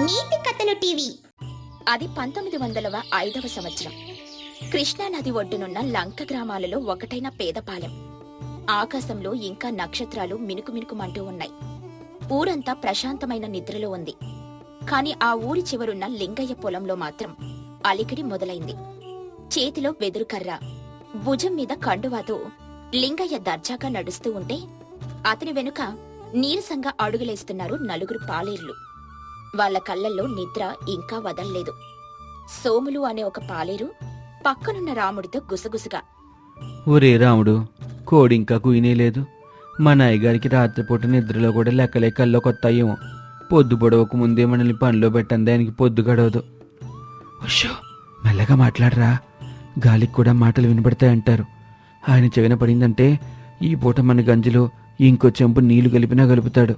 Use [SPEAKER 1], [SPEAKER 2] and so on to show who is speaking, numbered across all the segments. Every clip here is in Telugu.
[SPEAKER 1] నీతి కథలు టీవీ.
[SPEAKER 2] అది 1905వ సంవత్సరం. కృష్ణానది ఒడ్డునున్న లంక గ్రామాలలో ఒకటైన పేదపాలెం. ఆకాశంలో ఇంకా నక్షత్రాలు మినుకుమినుకుమంటూ ఉన్నాయి. ఊరంతా ప్రశాంతమైన నిద్రలో ఉంది. కాని ఆ ఊరి చివరున్న లింగయ్య పొలంలో మాత్రం అలికిడి మొదలైంది. చేతిలో వెదురుకర్ర, భుజం మీద కండువాతో లింగయ్య దర్జాగా నడుస్తూ ఉంటే అతని వెనుక నీరసంగా అడుగులేస్తున్నారు నలుగురు పాలేర్లు. వాళ్ల కళ్లల్లో నిద్ర ఇంకా వదల్లేదు. సోములు అనే ఒక పాలేరు పక్కనున్న రాముడితో గుసగుసగా,
[SPEAKER 3] ఒరే రాముడు, కోడింకా కుయినేలేదు. మా నాయగారికి రాత్రిపూట నిద్రలో కూడా లెక్కలే కల్లో కొత్తాయేమో. పొద్దు పొడవకు ముందే మనల్ని పనిలో పెట్టని దానికి పొద్దు గడవదు. ఉషో, మెల్లగా మాట్లాడరా, గాలికి కూడా మాటలు వినబడతాయంటారు. ఆయన చెవిన పడిందంటే ఈ పూట మన గంజిలో ఇంకో చెంపు నీళ్లు కలిపినా కలుపుతాడు.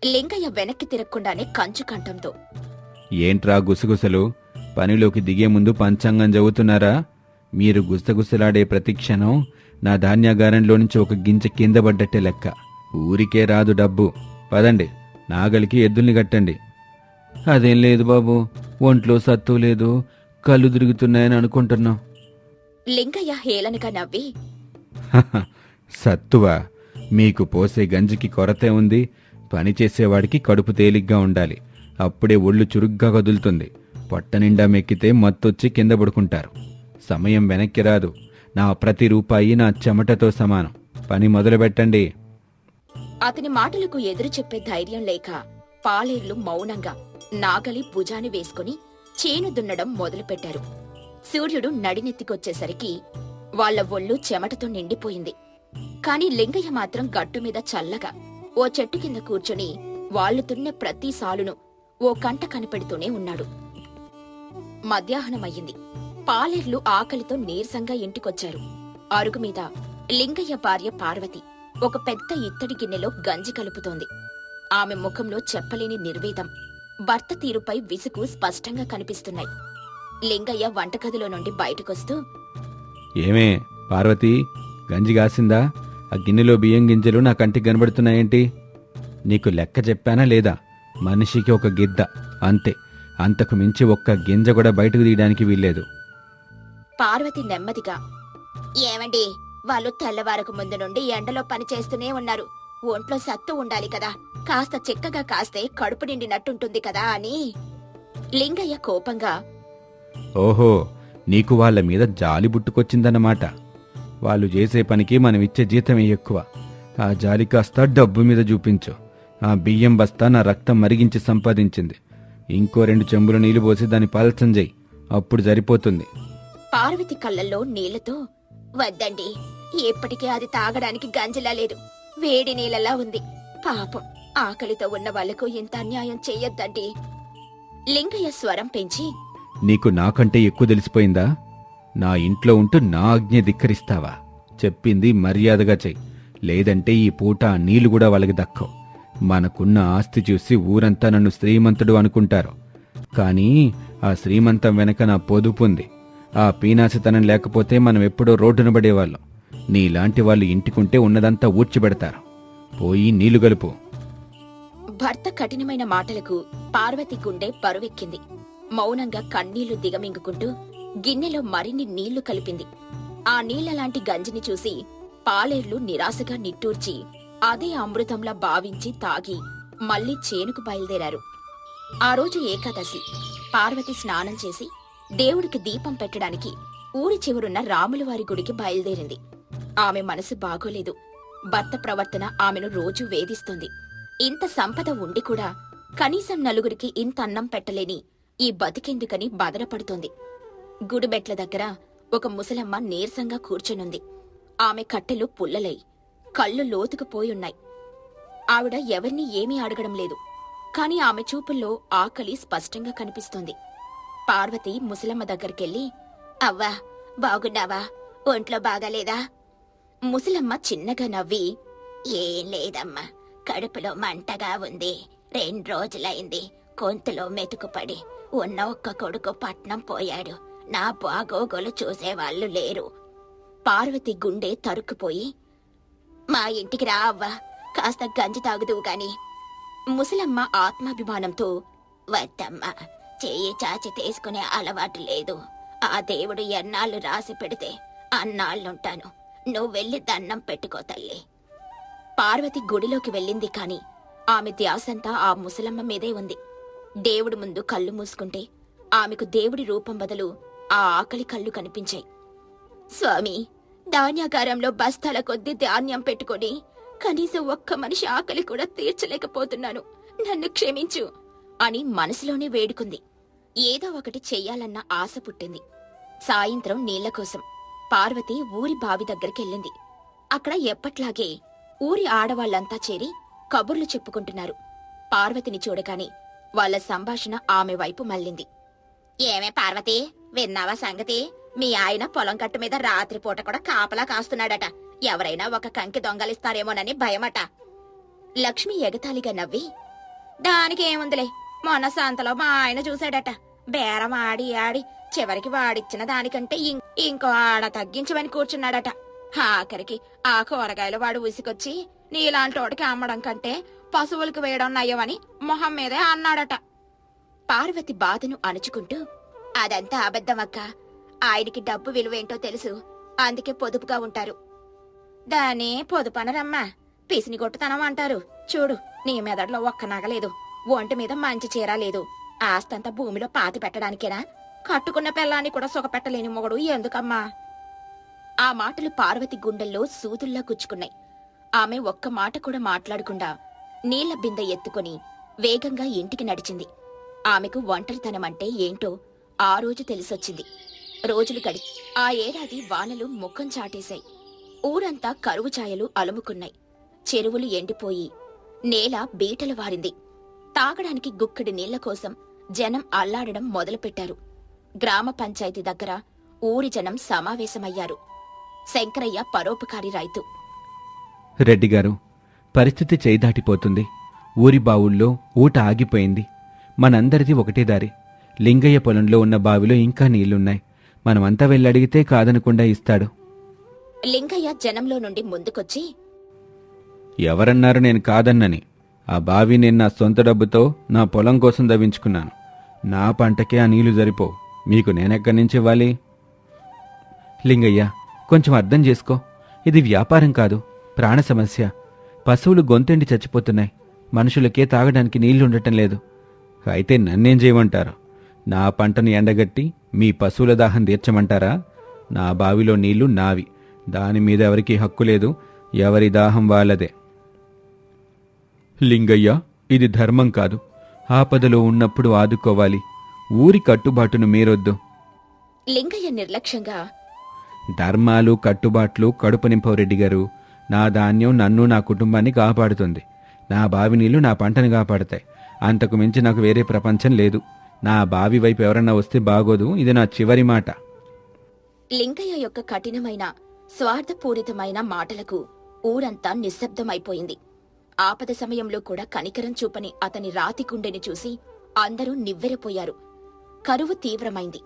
[SPEAKER 2] లింగయ్య వెనక్కి తిరగకుండానే కంచు కంఠంతో,
[SPEAKER 3] ఏంట్రా గుసగుసలు? పనిలోకి దిగే ముందు పంచాంగం చదువుతున్నారా? మీరు గుసగుసలాడే ప్రతి క్షణం నా ధాన్యాగారంలో నుంచి ఒక గింజ కింద పడ్డట్టే లెక్క. ఊరికే రాదు డబ్బు. పదండి, నాగలికి ఎద్దుల్ని కట్టండి. అదేం లేదు బాబు, ఒంట్లో సత్తు లేదు, కళ్ళు తిరుగుతున్నాయని అనుకుంటున్నాం.
[SPEAKER 2] లింగయ్య హేళనగా నవ్వి,
[SPEAKER 3] సత్తువా? మీకు పోసే గంజికి కొరతే ఉంది. పనిచేసేవాడికి కడుపు తేలిగ్గా ఉండాలి. అప్పుడే ఒళ్ళు చురుగ్గా కదులుతుంది. పొట్ట నిండా మెక్కితే మత్తొచ్చి కింద పడుకుంటారు. సమయం వెనక్కి రాదు. నా ప్రతి రూపాయి నా చెమటతో సమానం. పని మొదలుపెట్టండి.
[SPEAKER 2] అతని మాటలకు ఎదురు చెప్పే ధైర్యం లేక పాలేర్లు మౌనంగా నాగలి భుజాన్ని వేసుకుని చేను దున్నడం మొదలుపెట్టారు. సూర్యుడు నడినెత్తికొచ్చేసరికి వాళ్ల ఒళ్ళు చెమటతో నిండిపోయింది. కాని లింగయ్య మాత్రం గట్టు మీద చల్లగా ఓ చెట్టు కింద కూర్చుని వాళ్లు తున్నే ప్రతి సాలును ఓ కంట కనిపెడుతూనే ఉన్నాడు. మధ్యాహ్నమయ్యింది. పాలేర్లు ఆకలితో నీరసంగా ఇంటికొచ్చారు. అరుగు మీద లింగయ్య భార్య పార్వతి ఒక పెద్ద ఇత్తడి గిన్నెలో గంజి కలుపుతోంది. ఆమె ముఖంలో చెప్పలేని నిర్వేదం, భర్త తీరుపై విసుగు స్పష్టంగా కనిపిస్తున్నాయి. లింగయ్య వంటగదిలో నుండి బయటకొస్తూ,
[SPEAKER 3] ఏమే పార్వతి, గంజి కాసిందా? ఆ గిన్నెలో బియ్యం గింజలు నా కంటికి కనబడుతున్నాయేంటి? నీకు లెక్క చెప్పానా లేదా? మనిషికి ఒక గిద్ద అంతే, అంతకు మించి ఒక్క గింజ కూడా బయటకు తీయడానికి వీల్లేదు.
[SPEAKER 2] పార్వతి నెమ్మదిగా, ఏమండి, వాళ్ళు తెల్లవారకు ముందు నుండి ఎండలో పని చేస్తూనే ఉన్నారు. ఒంట్లో సత్తు ఉండాలి కదా, కాస్త చిక్కగా కాస్తే కడుపు నిండినట్టుంటుంది కదా అని. లింగయ్య కోపంగా,
[SPEAKER 3] ఓహో, నీకు వాళ్ళ మీద జాలి బుట్టుకొచ్చిందన్నమాట. వాళ్ళు చేసే పనికి మనమిచ్చే జీతమే ఎక్కువ. ఆ జాలి కాస్త డబ్బు మీద చూపించు. ఆ బియ్యం బస్తా నా రక్తం మరిగించి సంపాదించింది. ఇంకో 2 చెంబులు నీళ్లు పోసి దాన్ని పలచం చేయి, అప్పుడు సరిపోతుంది.
[SPEAKER 2] పార్వతి కళ్ళల్లో నీళ్లతో, వద్దండి, ఎప్పటికీ అది తాగడానికి గంజిలా లేదు, వేడి నీళ్ళలా ఉంది. పాపం, ఆకలితో ఉన్న వాళ్లకు ఇంత అన్యాయం చెయ్యొద్దండి. లింగయ్య స్వరం పెంచి,
[SPEAKER 3] నీకు నాకంటే ఎక్కువ తెలిసిపోయిందా? నా ఇంట్లో ఉంటూ నా ఆజ్ఞ ధిక్కరిస్తావా? చెప్పింది మర్యాదగా చెయ్యి, లేదంటే ఈ పూట ఆ నీళ్లు కూడా వాళ్ళకి దక్కవు. మనకున్న ఆస్తి చూసి ఊరంతా నన్ను శ్రీమంతుడు అనుకుంటారు. కానీ ఆ శ్రీమంతం వెనక నా పొదుపుంది. ఆ పీనాసితనం లేకపోతే మనం ఎప్పుడో రోడ్డున పడేవాళ్ళం. నీలాంటి వాళ్ళు ఇంటికుంటే ఉన్నదంతా ఊడ్చిపెడతారు. పోయి నీళ్లు గలుపు.
[SPEAKER 2] భర్త కఠినమైన మాటలకు పార్వతి గుండె పరువెక్కింది. మౌనంగా కన్నీళ్లు దిగమింగుకుంటూ గిన్నెలో మరిన్ని నీళ్లు కలిపింది. ఆ నీళ్లలాంటి గంజిని చూసి పాలేర్లు నిరాశగా నిట్టూర్చి అదే అమృతంలా భావించి తాగి మళ్లీ చేనుకు బయలుదేరారు. ఆ రోజు ఏకాదశి. పార్వతి స్నానం చేసి దేవుడికి దీపం పెట్టడానికి ఊరి చివరున్న రాములవారి గుడికి బయలుదేరింది. ఆమె మనసు బాగోలేదు. భర్త ప్రవర్తన ఆమెను రోజూ వేధిస్తుంది. ఇంత సంపద ఉండి కూడా కనీసం నలుగురికి ఇంత అన్నం పెట్టలేని ఈ బతికెందుకని బదరపడుతోంది. గుడిబెట్ల దగ్గర ఒక ముసలమ్మ నీరసంగా కూర్చునుంది. ఆమె కట్టెలు పుల్లలై కళ్ళు లోతుకుపోయున్నాయి. ఆవిడ ఎవరినీ ఏమీ అడగడం లేదు. కాని ఆమె చూపుల్లో ఆకలి స్పష్టంగా కనిపిస్తోంది. పార్వతి ముసలమ్మ దగ్గరికెళ్ళి, అవ్వా, బాగున్నావా? ఒంట్లో బాగాలేదా? ముసలమ్మ చిన్నగా నవ్వి, ఏం లేదమ్మా, కడుపులో మంటగా ఉంది. 2 రోజులైంది గొంతులో మెతుకుపడి. ఉన్న ఒక్క కొడుకు పట్నం పోయాడు. నా బాగోగోలు చూసేవాళ్లు లేరు. పార్వతి గుండె తరుక్కుపోయి, మా ఇంటికి రా అవ్వా, కాస్త గంజి తాగుదువు గాని. ముసలమ్మ ఆత్మాభిమానంతో, వద్దమ్మా, చెయ్యి చాచి తీసుకునే అలవాటు లేదు. ఆ దేవుడు ఎన్నాళ్ళు రాసి పెడితే అన్నాళ్ళుంటాను. నువ్వు వెళ్ళి దండం పెట్టుకో తల్లి. పార్వతి గుడిలోకి వెళ్ళింది కాని ఆమె ధ్యాసంతా ఆ ముసలమ్మ మీదే ఉంది. దేవుడి ముందు కళ్ళు మూసుకుంటే ఆమెకు దేవుడి రూపం బదులు ఆ ఆకలి కళ్ళు కనిపించాయి. స్వామి, ధాన్యాగారంలో బస్తాల కొద్దీ ధాన్యం పెట్టుకొని కనీసం ఒక్క మనిషి ఆకలి కూడా తీర్చలేకపోతున్నాను, నన్ను క్షమించు అని మనసులోనే వేడుకుంది. ఏదో ఒకటి చెయ్యాలన్న ఆశ పుట్టింది. సాయంత్రం నీళ్ల కోసం పార్వతి ఊరి బావి దగ్గరికెళ్ళింది. అక్కడ ఎప్పట్లాగే ఊరి ఆడవాళ్లంతా చేరి కబుర్లు చెప్పుకుంటున్నారు. పార్వతిని చూడగానే వాళ్ల సంభాషణ ఆమె వైపు మళ్ళింది. ఏమే పార్వతి, విన్నావా సంగతి? మీ ఆయన పొలం కట్టు మీద రాత్రిపూట కూడా కాపలా కాస్తున్నాడట. ఎవరైనా ఒక కంకి దొంగలిస్తారేమోనని భయమట. లక్ష్మి ఎగతాళిగా నవ్వి, దానికేముందిలే, మొన్న సంతలో మా ఆయన చూశాడట. బేరం ఆడి ఆడి చివరికి వాడిచ్చిన దానికంటే ఇంకో ఆడ తగ్గించమని కూర్చున్నాడట. ఆఖరికి ఆ కూరగాయలు వాడు ఉసికొచ్చి నీలాంటోడికి అమ్మడం కంటే పశువులకు వేయడం నయ్యమని మొహం మీదే అన్నాడట. పార్వతి బాధను అణుచుకుంటూ, అదంతా అబద్ధమక్క. ఆయనకి డబ్బు విలువేంటో తెలుసు, అందుకే పొదుపుగా ఉంటారు. దాన్ని పొదుపనరమ్మా, పిసినిగొట్టుతనం అంటారు. చూడు, నీ మెదడులో ఒక్క నగలేదు, ఒంటి మీద మంచి చీర లేదు. ఆస్తంతా భూమిలో పాతి పెట్టడానికేనా? కట్టుకున్న పెళ్ళాన్ని కూడా సుఖపెట్టలేని మొగడు ఎందుకమ్మా? ఆ మాటలు పార్వతి గుండెల్లో సూదుల్లా గుచ్చుకున్నాయి. ఆమె ఒక్క మాట కూడా మాట్లాడకుండా నీళ్ల బిందె ఎత్తుకుని వేగంగా ఇంటికి నడిచింది. ఆమెకు ఒంటరితనమంటే ఏంటో ఆ రోజు తెలిసొచ్చింది. రోజులు గడి ఆ ఏడాది వానలు ముఖం చాటేశాయి. ఊరంతా కరువు ఛాయలు అలుముకున్నాయి. చెరువులు ఎండిపోయి నేల బీటలు వారింది. తాగడానికి గుక్కడి నీళ్ల కోసం జనం అల్లాడడం మొదలుపెట్టారు. గ్రామ పంచాయతీ దగ్గర ఊరి జనం సమావేశమయ్యారు. శంకరయ్య పరోపకారి రైతు.
[SPEAKER 3] రెడ్డిగారు, పరిస్థితి చేయిదాటిపోతుంది. ఊరి బావుల్లో ఊట ఆగిపోయింది. మనందరిది ఒకటే దారి. లింగయ్య పొలంలో ఉన్న బావిలో ఇంకా నీళ్లున్నాయి. మనమంతా వెళ్ళడిగితే కాదనకుండా ఇస్తాడు.
[SPEAKER 2] లింగయ్య జనంలో నుండి ముందుకొచ్చి,
[SPEAKER 3] ఎవరన్నారు నేను కాదన్నని? ఆ బావి నేను నా సొంత డబ్బుతో నా పొలం కోసం దవ్వించుకున్నాను. నా పంటకే ఆ నీళ్లు సరిపో. మీకు నేనెక్కడి నుంచి ఇవ్వాలి? లింగయ్య, కొంచెం అర్థం చేసుకో. ఇది వ్యాపారం కాదు, ప్రాణ సమస్య. పశువులు గొంతెండి చచ్చిపోతున్నాయి. మనుషులకే తాగడానికి నీళ్లుండటం లేదు. అయితే నన్నేం చేయమంటారు? నా పంటను ఎండగట్టి మీ పశువుల దాహం తీర్చమంటారా? నా బావిలో నీళ్లు నావి. దానిమీద ఎవరికీ హక్కు లేదు. ఎవరి దాహం వాళ్ళదే. లింగయ్య, ఇది ధర్మం కాదు. ఆపదలో ఉన్నప్పుడు ఆదుకోవాలి. ఊరి కట్టుబాటును మీరొద్దు.
[SPEAKER 2] లింగయ్య నిర్లక్ష్యంగా,
[SPEAKER 3] ధర్మాలు కట్టుబాట్లు కడుపు నింపవు రెడ్డిగారు. నా ధాన్యం నన్ను నా కుటుంబాన్ని కాపాడుతుంది. నా బావి నీళ్లు నా పంటను కాపాడతాయి. అంతకు మించి నాకు వేరే ప్రపంచం లేదు. నా బావి వైపు ఎవరన్నా వస్తే బాగోదు. ఇది నా చివరి మాట.
[SPEAKER 2] లింగయ్య యొక్క కఠినమైన స్వార్థపూరితమైన మాటలకు ఊరంతా నిశ్శబ్దమైపోయింది. ఆపద సమయంలో కూడా కనికరం చూపని అతని రాతి కుండెని చూసి అందరూ నివ్వెరపోయారు. కరువు తీవ్రమైంది.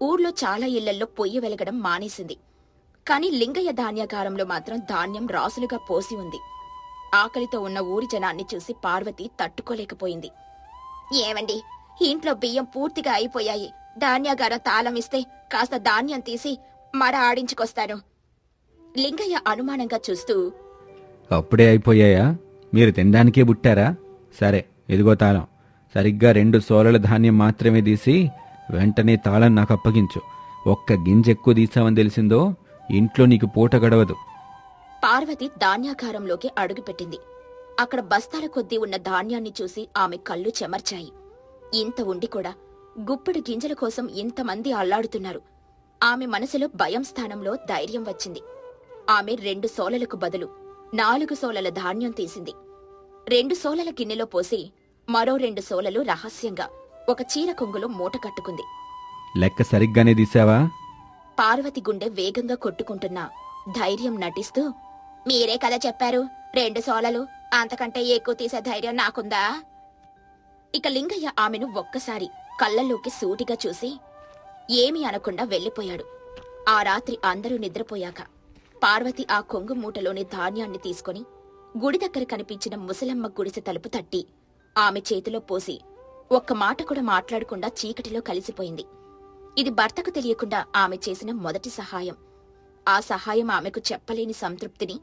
[SPEAKER 2] ఊర్లో చాలా ఇళ్లల్లో పొయ్యి వెలగడం మానేసింది. కాని లింగయ్య ధాన్యాగారంలో మాత్రం ధాన్యం రాసులుగా పోసి ఉంది. ఆకలితో ఉన్న ఊరి జనాన్ని చూసి పార్వతి తట్టుకోలేకపోయింది. ఏమండి, ఇంట్లో బియ్యం పూర్తిగా అయిపోయాయి. ధాన్యాగారం తాళం ఇస్తే కాస్త ధాన్యం తీసి మర ఆడించుకొస్తాను. లింగయ్య అనుమానంగా చూస్తూ,
[SPEAKER 3] అప్పుడే అయిపోయాయా? మీరు తినడానికే బుట్టారా? సరే, ఇదిగో తాళం. సరిగ్గా 2 సోలల ధాన్యం మాత్రమే తీసి వెంటనే తాళం నాకు అప్పగించు. ఒక్క గింజ ఎక్కువ తీసామని తెలిసిందో ఇంట్లో నీకు పూట గడవదు.
[SPEAKER 2] పార్వతి ధాన్యాగారంలోకి అడుగుపెట్టింది. అక్కడ బస్తాల కొద్దీ ఉన్న ధాన్యాన్ని చూసి ఆమె కళ్ళు చెమర్చాయి. ఇంత ఉండి కూడా గుప్పెడు గింజల కోసం ఇంతమంది అల్లాడుతున్నారు. ఆమె మనసులో భయం స్థానంలో ధైర్యం వచ్చింది. ఆమె 2 సోలలకు బదులు 4 సోలల ధాన్యం తీసింది. 2 సోలల గిన్నెలో పోసి మరో 2 సోలలు రహస్యంగా ఒక చీర కొంగులో మూట కట్టుకుంది.
[SPEAKER 3] లెక్క సరిగ్గానే తీసావా?
[SPEAKER 2] పార్వతి గుండె వేగంగా కొట్టుకుంటున్నా ధైర్యం నటిస్తూ, మీరే కదా చెప్పారు 2 సోలలు, అంతకంటే ఎక్కువ తీసే ధైర్యం నాకుందా? ఇక లింగయ్య ఆమెను ఒక్కసారి కళ్ళల్లోకి సూటిగా చూసి ఏమీ అనకుండా వెళ్లిపోయాడు. ఆ రాత్రి అందరూ నిద్రపోయాక పార్వతి ఆ కొంగు మూటలోని ధాన్యాన్ని తీసుకుని గుడి దగ్గర కనిపించిన ముసలమ్మ గుడిసె తలుపు తట్టి ఆమె చేతిలో పోసి ఒక్క మాట కూడా మాట్లాడకుండా చీకటిలో కలిసిపోయింది. ఇది భర్తకు తెలియకుండా ఆమె చేసిన మొదటి సహాయం. ఆ సహాయం ఆమెకు చెప్పలేని సంతృప్తిని,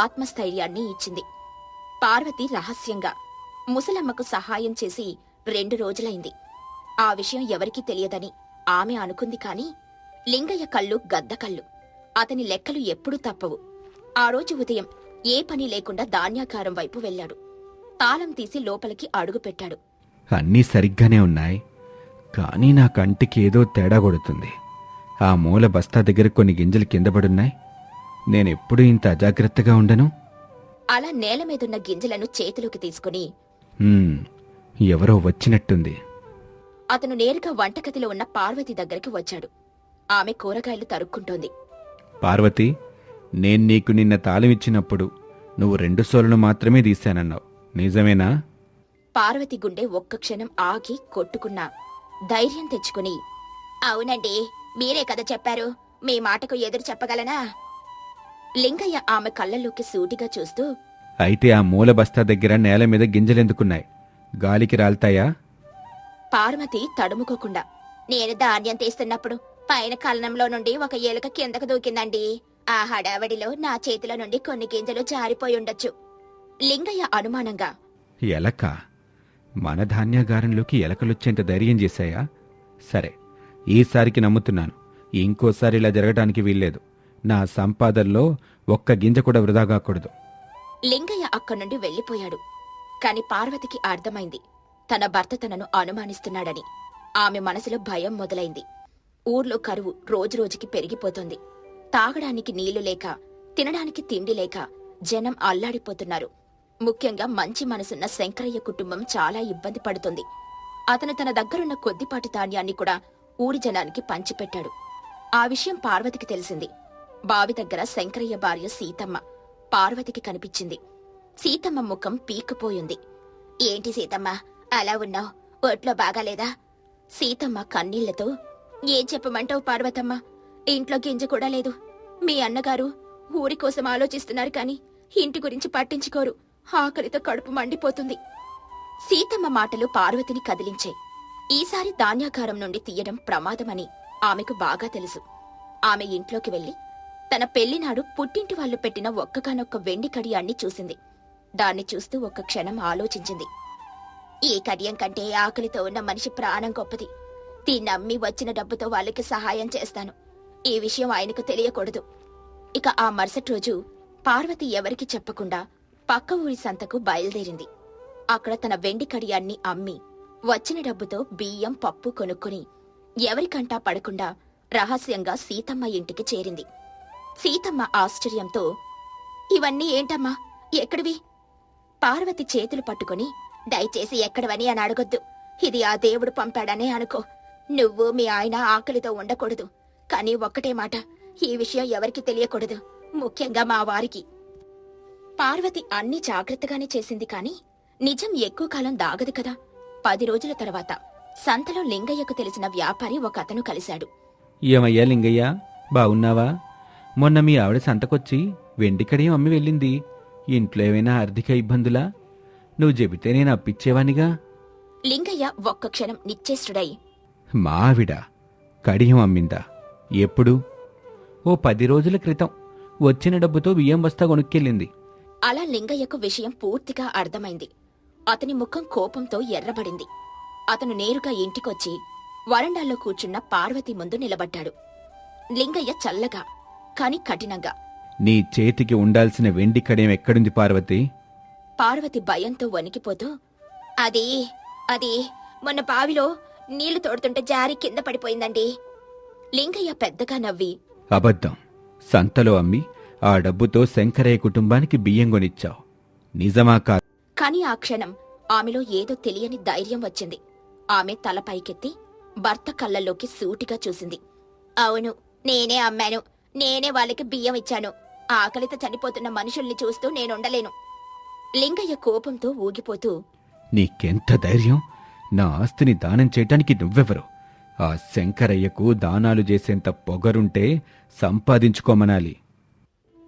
[SPEAKER 2] ఆత్మస్థైర్యాన్ని ఇచ్చింది. పార్వతి రహస్యంగా ముసలమ్మకు సహాయం చేసి 2 రోజులైంది. ఆ విషయం ఎవరికీ తెలియదని ఆమె అనుకుంది కాని లింగయ్య కళ్ళు గద్దకళ్ళు. అతని లెక్కలు ఎప్పుడూ తప్పవు. ఆ రోజు ఉదయం ఏ పని లేకుండా ధాన్యాగారం వైపు వెళ్లాడు. తాళం తీసి లోపలికి అడుగుపెట్టాడు.
[SPEAKER 3] అన్నీ సరిగ్గానే ఉన్నాయి, కానీ నా కంటికి ఏదో తేడా కొడుతుంది. ఆ మూల బస్తా దగ్గర కొన్ని గింజలు కిందపడున్నాయి. నేనెప్పుడూ ఇంత అజాగ్రత్తగా ఉండను.
[SPEAKER 2] అలా నేల మీదున్న గింజలను చేతిలోకి తీసుకుని
[SPEAKER 3] హ్మ్, ఎవరో వచ్చినట్టుంది.
[SPEAKER 2] అతను నేరుగా వంటగదిలో ఉన్న పార్వతి దగ్గరికి వచ్చాడు. ఆమె కూరగాయలు తరుక్కుంటోంది.
[SPEAKER 3] పార్వతి, నేను నీకు నిన్న తాళమిచ్చినప్పుడు నువ్వు 2 సోలను మాత్రమే తీశానన్నావు, నిజమేనా?
[SPEAKER 2] పార్వతి గుండె ఒక్క క్షణం ఆగి కొట్టుకున్నా ధైర్యం తెచ్చుకుని, అవునండి, మీరే కదా చెప్పారు, మీ మాటకు ఎదురు చెప్పగలనా? లింగయ్య ఆమె కళ్ళల్లోకి సూటిగా చూస్తూ,
[SPEAKER 3] అయితే ఆ మూల బస్తా దగ్గర నేల మీద గింజలెందుకున్నాయి? గాలికి రాల్తాయా?
[SPEAKER 2] పార్వతి తడుముకోకుండా, నేను ధాన్యం తీస్తున్నప్పుడు పైన కలనంలో నుండి ఒక ఎలుక కిందకు దూకిందండి. ఆ హడావడిలో నా చేతిలో నుండి కొన్ని గింజలు జారిపోయుండొచ్చు. లింగయ్య అనుమానంగా,
[SPEAKER 3] ఎలక? మన ధాన్యాగారంలోకి ఎలకలొచ్చేంత ధైర్యం చేశాయా? సరే, ఈసారికి నమ్ముతున్నాను. ఇంకోసారి ఇలా జరగటానికి వీల్లేదు. నా సంపాదనలో ఒక్క గింజ కూడా వృధా కాకూడదు.
[SPEAKER 2] లింగయ్య అక్కడి నుండి వెళ్లిపోయాడు. కాని పార్వతికి అర్థమైంది తన భర్త తనను అనుమానిస్తున్నాడని. ఆమె మనసులో భయం మొదలైంది. ఊర్లో కరువు రోజురోజుకి పెరిగిపోతోంది. తాగడానికి నీళ్లు లేక, తినడానికి తిండి లేక జనం అల్లాడిపోతున్నారు. ముఖ్యంగా మంచి మనసున్న శంకరయ్య కుటుంబం చాలా ఇబ్బంది పడుతుంది. అతను తన దగ్గరున్న కొద్దిపాటి ధాన్యాన్ని కూడా ఊరి జనానికి పంచిపెట్టాడు. ఆ విషయం పార్వతికి తెలిసింది. బావి దగ్గర శంకరయ్య భార్య సీతమ్మ పార్వతికి కనిపించింది. సీతమ్మ ముఖం పీక్కుపోయింది. ఏంటి సీతమ్మ, అలా ఉన్నావు? ఒట్లో బాగాలేదా? సీతమ్మ కన్నీళ్లతో, ఏం చెప్పమంటావు పార్వతమ్మ, ఇంట్లో గింజ కూడా లేదు. మీ అన్నగారు ఊరి కోసం ఆలోచిస్తున్నారు కాని ఇంటి గురించి పట్టించుకోరు. ఆకలితో కడుపు మండిపోతుంది. సీతమ్మ మాటలు పార్వతిని కదిలించాయి. ఈసారి ధాన్యాగారం నుండి తీయడం ప్రమాదమని ఆమెకు బాగా తెలుసు. ఆమె ఇంట్లోకి వెళ్లి తన పెళ్లినాడు పుట్టింటి వాళ్లు పెట్టిన ఒక్కగానొక్క వెండి కడియాన్ని చూసింది. దాన్ని చూస్తూ ఒక్క క్షణం ఆలోచించింది. ఈ కడియం కంటే ఆకలితో ఉన్న మనిషి ప్రాణం గొప్పది. దీన్నమ్మి వచ్చిన డబ్బుతో వాళ్ళకి సహాయం చేస్తాను. ఈ విషయం ఆయనకు తెలియకూడదు. ఇక ఆ మరుసటి రోజు పార్వతి ఎవరికి చెప్పకుండా పక్క ఊరి సంతకు బయలుదేరింది. అక్కడ తన వెండి కడియాన్ని అమ్మి వచ్చిన డబ్బుతో బియ్యం, పప్పు కొనుక్కుని ఎవరికంటా పడకుండా రహస్యంగా సీతమ్మ ఇంటికి చేరింది. సీతమ్మ ఆశ్చర్యంతో, ఇవన్నీ ఏంటమ్మా, ఎక్కడివి? పార్వతి చేతులు పట్టుకుని, దయచేసి ఎక్కడవని అని అడగొద్దు. ఇది ఆ దేవుడు పంపాడనే అనుకో. నువ్వు మీ ఆయన ఆకలితో ఉండకూడదు. కానీ ఒక్కటే మాట, ఈ విషయం ఎవరికి తెలియకూడదు, ముఖ్యంగా మా వారికి. పార్వతి అన్ని జాగ్రత్తగానే చేసింది కాని నిజం ఎక్కువ కాలం దాగదు కదా. 10 రోజుల తర్వాత సంతలో లింగయ్యకు తెలిసిన వ్యాపారి ఒక అతను కలిశాడు.
[SPEAKER 3] ఏమయ్యా లింగయ్య, బావున్నావా? మొన్న మీ ఆవిడ సంతకొచ్చి వెండి కడియం అమ్మి వెళ్ళింది. ఇంట్లో ఏమైనా ఆర్థిక ఇబ్బందులా? నువ్వు చెబితే నేను అప్పిచ్చేవానిగా.
[SPEAKER 2] లింగయ్య ఒక్క క్షణం నిశ్చేష్టుడై,
[SPEAKER 3] మా ఆవిడ కడియం అమ్మిందా? ఎప్పుడు? ఓ 10 రోజుల క్రితం. వచ్చిన డబ్బుతో బియ్యం బస్తా కొనుక్కెళ్ళింది.
[SPEAKER 2] అలా లింగయ్యకు విషయం పూర్తిగా అర్థమైంది. అతని ముఖం కోపంతో ఎర్రబడింది. అతను నేరుగా ఇంటికొచ్చి వరండాల్లో కూర్చున్న పార్వతి ముందు నిలబడ్డాడు. లింగయ్య చల్లగా కాని కఠినంగా,
[SPEAKER 3] నీ చేతికి ఉండాల్సిన వెండి కడియం ఎక్కడుంది పార్వతి?
[SPEAKER 2] పార్వతి భయంతో వణికిపోతూ, అది అది మొన్న బావిలో నీళ్లు తోడుతుంటే జారి కింద పడిపోయిందండి. లింగయ్య పెద్దగా నవ్వి,
[SPEAKER 3] అబద్ధం. సంతలో అమ్మి ఆ డబ్బుతో శంకరయ్య కుటుంబానికి బియ్యం కొనిచ్చావు, నిజమా కాదు?
[SPEAKER 2] కాని ఆ క్షణం ఆమెలో ఏదో తెలియని ధైర్యం వచ్చింది. ఆమె తల పైకెత్తి భర్త కళ్ళల్లోకి సూటిగా చూసింది. అవును, నేనే అమ్మాను. నేనే వాళ్ళకి బియ్యం ఇచ్చాను. ఆకలితో చనిపోతున్న మనుషుల్ని చూస్తూ నేనుండలేను. లింగయ్య కోపంతో ఊగిపోతూ,
[SPEAKER 3] నీకెంత ధైర్యం? నా ఆస్తిని దానం చేయటానికి నువ్వెవరు? ఆ శంకరయ్యకు దానాలు చేసేంత పొగరుంటే సంపాదించుకోమనాలి.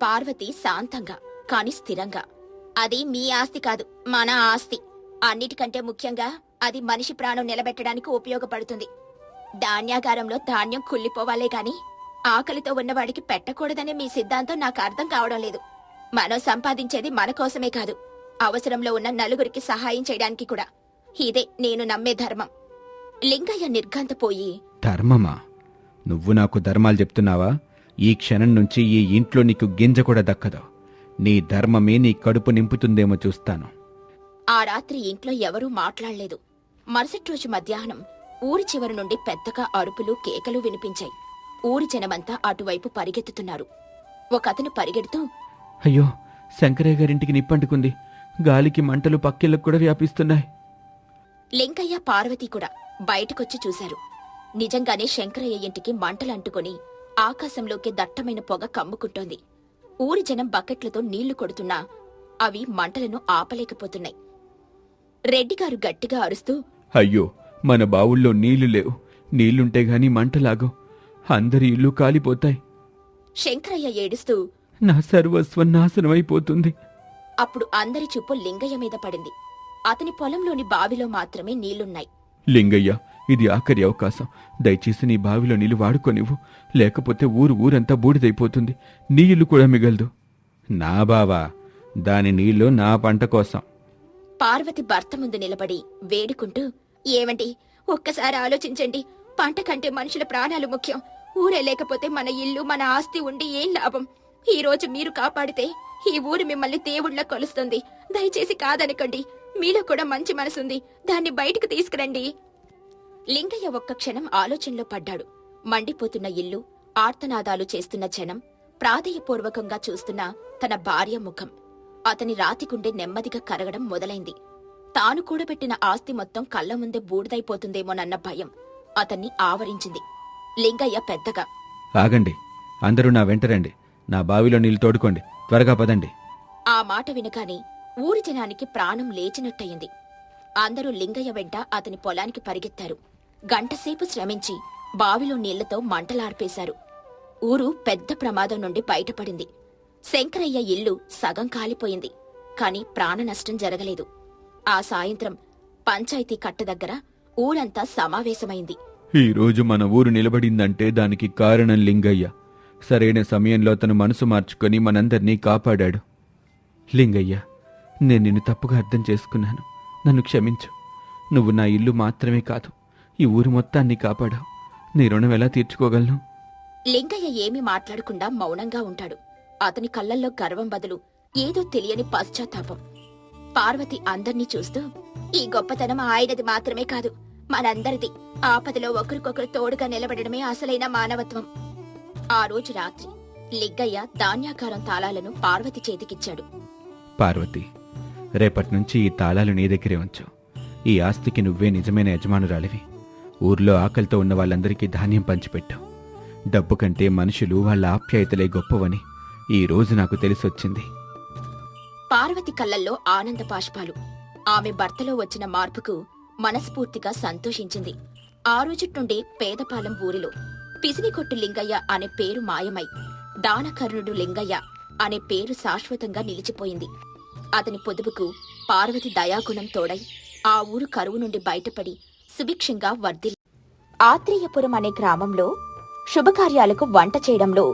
[SPEAKER 2] పార్వతి శాంతంగా కాని స్థిరంగా, అది మీ ఆస్తి కాదు, మన ఆస్తి. అన్నిటికంటే ముఖ్యంగా అది మనిషి ప్రాణం నిలబెట్టడానికి ఉపయోగపడుతుంది. ధాన్యాగారంలో ధాన్యం కుళ్ళిపోవాలే గాని ఆకలితో ఉన్నవాడికి పెట్టకూడదనే మీ సిద్ధాంతం నాకు అర్థం కావడం లేదు. మనం సంపాదించేది మన కోసమే కాదు, అవసరంలో ఉన్న నలుగురికి సహాయం చేయడానికి కూడా. ఇదే నేను నమ్మే ధర్మం. లింగయ్య నిర్ఘాంతపోయి,
[SPEAKER 3] ధర్మమా? నువ్వు నాకు ధర్మాలు చెప్తున్నావా? ఈ క్షణం నుంచి ఈ ఇంట్లో నీకు గింజ కూడా దక్కదు. నీ ధర్మమే నీ కడుపు నింపుతుందేమో చూస్తాను.
[SPEAKER 2] ఆ రాత్రి ఇంట్లో ఎవరూ మాట్లాడలేదు. మరుసటి రోజు మధ్యాహ్నం ఊరి చివరి నుండి పెద్దగా అరుపులు కేకలు వినిపించాయి. ఊరి జనమంతా అటువైపు పరిగెత్తుతున్నారు. ఒకతను పరిగెడుతూ,
[SPEAKER 3] అయ్యో, శంకరయ్య గారింటికి నిప్పంటుకుంది. గాలికి మంటలు పక్కిళ్ళకు కూడా వ్యాపిస్తున్నాయి.
[SPEAKER 2] లింగయ్య పార్వతి కూడా బయటకొచ్చి చూశారు. నిజంగానే శంకరయ్య ఇంటికి మంటలు అంటుకొని ఆకాశంలోకి దట్టమైన పొగ కమ్ముకుంటోంది. ఊరి జనం బకెట్లతో నీళ్లు కొడుతున్నా అవి మంటలను ఆపలేకపోతున్నాయి. రెడ్డిగారు గట్టిగా అరుస్తూ,
[SPEAKER 3] అయ్యో, మన బావుల్లో నీళ్లు లేవు. నీళ్లుంటే గాని మంటలాగో. అందరి ఇల్లు కాలిపోతాయి.
[SPEAKER 2] శంకరయ్య ఏడుస్తూ,
[SPEAKER 3] నా సర్వస్వం నాశనమైపోతుంది.
[SPEAKER 2] అప్పుడు అందరి చూపు లింగయ్య మీద పడింది. అతని పొలంలోని బావిలో మాత్రమే నీళ్లున్నాయి.
[SPEAKER 3] లింగయ్య, ఇది ఆఖరి అవకాశం. దయచేసి నీ బావిలో నీళ్లు వాడుకోనివ్వు. లేకపోతే ఊరంతా బూడిదైపోతుంది. నీ ఇల్లు కూడా మిగలదు. నా బావా, దాని నీళ్లు నా పంట కోసం.
[SPEAKER 2] పార్వతి భర్త ముందు నిలబడి వేడుకుంటూ, ఏమండి, ఒక్కసారి ఆలోచించండి. పంట కంటే మనుషుల ప్రాణాలు ముఖ్యం. ఊరే లేకపోతే మన ఇల్లు మన ఆస్తి ఉండి ఏం లాభం? ఈ రోజు మీరు కాపాడితే ఈ ఊరు మిమ్మల్ని దేవుళ్ళ కొలుస్తుంది. దయచేసి కాదనకండి. మీలో కూడా మంచి మనసుంది, దాన్ని బయటకు తీసుకురండి. లింగయ్య ఒక్క క్షణం ఆలోచనలో పడ్డాడు. మండిపోతున్న ఇల్లు, ఆర్తనాదాలు చేస్తున్న జనం, ప్రాధేయపూర్వకంగా చూస్తున్న తన భార్య ముఖం. అతని రాతికుండే నెమ్మదిగా కరగడం మొదలైంది. తాను కూడబెట్టిన ఆస్తి మొత్తం కళ్ల ముందే బూడిదైపోతుందేమోనన్న భయం అతన్ని ఆవరించింది. లింగయ్య పెద్దగా,
[SPEAKER 3] ఆగండి, అందరూ నా వెంటరండి. నా బావిలో నీళ్లు తోడుకోండి. త్వరగా పదండి.
[SPEAKER 2] ఆ మాట వినగానే ఊరి జనానికి ప్రాణం లేచినట్టయింది. అందరూ లింగయ్య వెంట అతని పొలానికి పరిగెత్తారు. గంటసేపు శ్రమించి బావిలో నీళ్లతో మంటలార్పేశారు. ఊరు పెద్ద ప్రమాదం నుండి బయటపడింది. శంకరయ్య ఇల్లు సగం కాలిపోయింది, కాని ప్రాణ నష్టం జరగలేదు. ఆ సాయంత్రం పంచాయతీ కట్ట దగ్గర ఊరంతా సమావేశమైంది.
[SPEAKER 3] ఈ రోజు మన ఊరు నిలబడిందంటే దానికి కారణం లింగయ్య. సరైన సమయంలో తను మనసు మార్చుకొని మనందర్నీ కాపాడాడు. లింగయ్య, నేను నిన్ను తప్పుగా అర్థం చేసుకున్నాను. నన్ను క్షమించు. నువ్వు నా ఇల్లు మాత్రమే కాదు, ఈ ఊరు మొత్తాన్ని కాపాడావు. నీ రుణం ఎలా తీర్చుకోగలను?
[SPEAKER 2] లింగయ్య ఏమీ మాట్లాడకుండా మౌనంగా ఉంటాడు. అతని కళ్లల్లో గర్వం బదులు ఏదో తెలియని పశ్చాత్తాపం. పార్వతి అందర్నీ చూస్తూ, ఈ గొప్పతనం ఆయనది మాత్రమే కాదు, మనందరిది. ఆపదలో ఒకరికొకరు తోడుగా నిలబడమే అసలైన మానవత్వం. ఆ రోజు రాత్రి లింగయ్య ధాన్యాకారం తాళాలను పార్వతి చేతికిచ్చాడు.
[SPEAKER 3] పార్వతి, రేపట్నుంచి ఈ తాళాలు నీ దగ్గరే ఉంచు. ఈ ఆస్తికి నువ్వే నిజమైన యజమానురాలివి. ఊర్లో ఆకలితో ఉన్న వాళ్ళందరికీ ధాన్యం పంచిపెట్టు. డబ్బు కంటే మనుషులు వాళ్ళ ఆప్యాయతలే గొప్పవని ఈ రోజు నాకు తెలిసొచ్చింది.
[SPEAKER 2] పార్వతి కళ్ళల్లో ఆనంద బాష్పాలు. ఆమె భర్తలో వచ్చిన మార్పుకు మనస్ఫూర్తిగా సంతోషించింది. ఆ రోజుటి నుండి పేదపాలెం ఊరిలో పిసినికొట్టు లింగయ్య అనే పేరు మాయమై దానకర్ణుడు లింగయ్య అనే పేరు శాశ్వతంగా నిలిచిపోయింది. అతని పొదుపుకు పార్వతి దయాగుణం తోడై ఆ ఊరు కరువు నుండి బయటపడి సుభిక్షంగా వర్ధిల్లి. ఆత్రేయపురం అనే గ్రామంలో శుభకార్యాలకు వంట చేయడంలో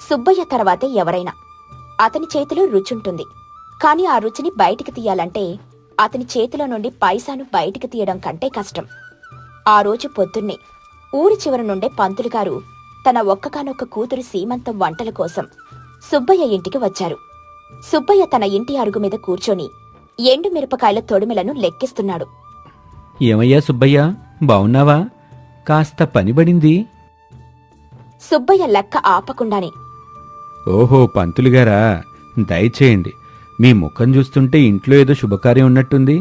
[SPEAKER 2] సుబ్బయ్య తర్వాతే ఎవరైనా. అతని చేతిలో రుచుంటుంది, కాని ఆ రుచిని బయటికి తీయాలంటే అతని చేతిలో నుండి పైసాను బయటికి తీయడం కంటే కష్టం. ఆ రోజు పొద్దున్నే ఊరి చివరి నుండే పంతులుగారు తన ఒక్కగానొక్క కూతురు సీమంతం వంటల కోసం సుబ్బయ్య ఇంటికి వచ్చారు. సుబ్బయ్య తన ఇంటి అరుగు మీద కూర్చొని ఎండు మిరపకాయల తొడిమెలను లెక్కిస్తున్నాడు.
[SPEAKER 3] ఏమయ్యా సుబ్బయ్య, బావున్నావా? కాస్త పనిబడింది.
[SPEAKER 2] సుబ్బయ్య లెక్క ఆపకుండానే,
[SPEAKER 3] ఓహో, పంతులుగారా, దయచేయండి. మీ ముఖం చూస్తుంటే ఇంట్లో ఏదో శుభకార్యం ఉన్నట్టుంది.